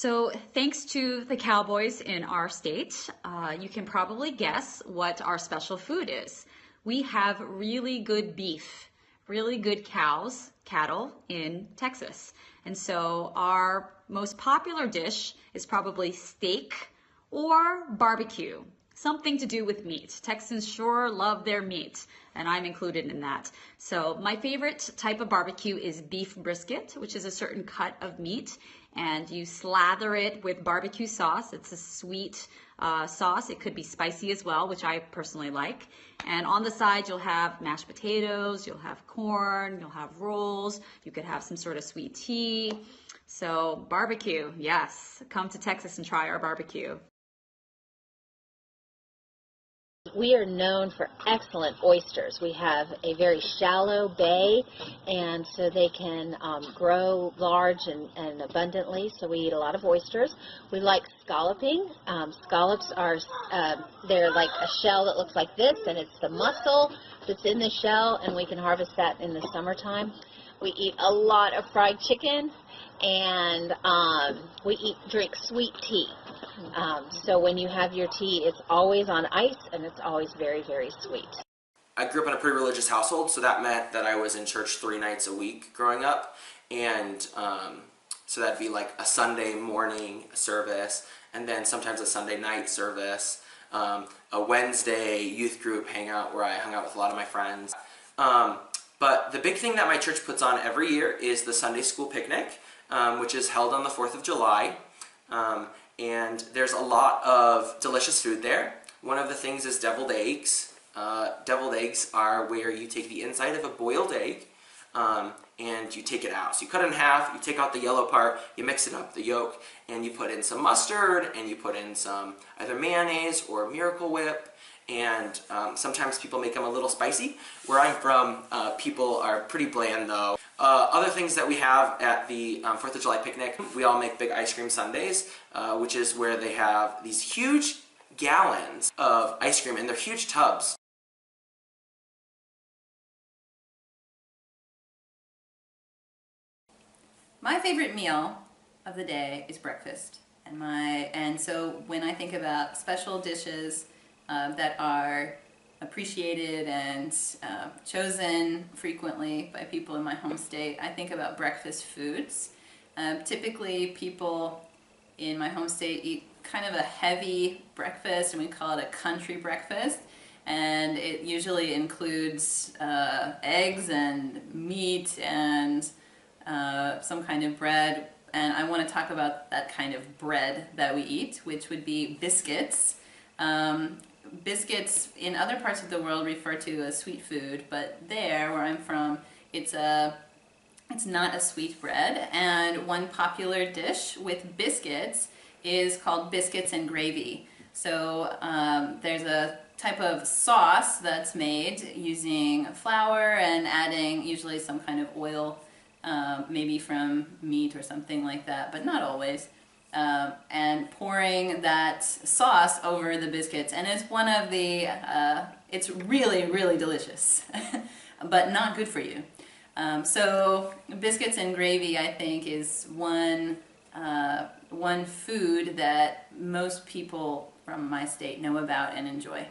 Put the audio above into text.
So thanks to the cowboys in our state, you can probably guess what our special food is. We have really good beef, really good cattle in Texas. And so our most popular dish is probably steak or barbecue, something to do with meat. Texans sure love their meat, and I'm included in that. So my favorite type of barbecue is beef brisket, which is a certain cut of meat, and you slather it with barbecue sauce. It's a sweet sauce. It could be spicy as well, which I personally like. And on the side, you'll have mashed potatoes, you'll have corn, you'll have rolls, you could have some sort of sweet tea. So barbecue, yes, come to Texas and try our barbecue. We are known for excellent oysters. We have a very shallow bay, and so they can grow large and abundantly, so we eat a lot of oysters. We like scalloping. Scallops are, they're like a shell that looks like this, and it's the mussel that's in the shell, and we can harvest that in the summertime. We eat a lot of fried chicken, and we drink sweet tea. So when you have your tea, it's always on ice, and it's always very, very sweet. I grew up in a pretty religious household, so that meant that I was in church 3 nights a week growing up, and so that'd be like a Sunday morning service, and then sometimes a Sunday night service, a Wednesday youth group hangout where I hung out with a lot of my friends. But the big thing that my church puts on every year is the Sunday school picnic, which is held on the 4th of July. And there's a lot of delicious food there. One of the things is deviled eggs. Deviled eggs are where you take the inside of a boiled egg and you take it out. So you cut it in half, you take out the yellow part, you mix it up, the yolk, and you put in some mustard, and you put in some either mayonnaise or Miracle Whip, and sometimes people make them a little spicy. Where I'm from, people are pretty bland though. Other things that we have at the 4th of July picnic, we all make big ice cream sundaes, which is where they have these huge gallons of ice cream, and they're huge tubs. My favorite meal of the day is breakfast, and so when I think about special dishes that are appreciated and chosen frequently by people in my home state, I think about breakfast foods. Typically people in my home state eat kind of a heavy breakfast, and we call it a country breakfast, and it usually includes eggs and meat and some kind of bread. And I want to talk about that kind of bread that we eat, which would be biscuits. Biscuits in other parts of the world refer to as sweet food, but there, where I'm from, it's not a sweet bread. And one popular dish with biscuits is called biscuits and gravy. So there's a type of sauce that's made using flour and adding usually some kind of oil, maybe from meat or something like that, but not always. And pouring that sauce over the biscuits, and it's one of the, it's really, really delicious, but not good for you. So biscuits and gravy, I think, is one food that most people from my state know about and enjoy.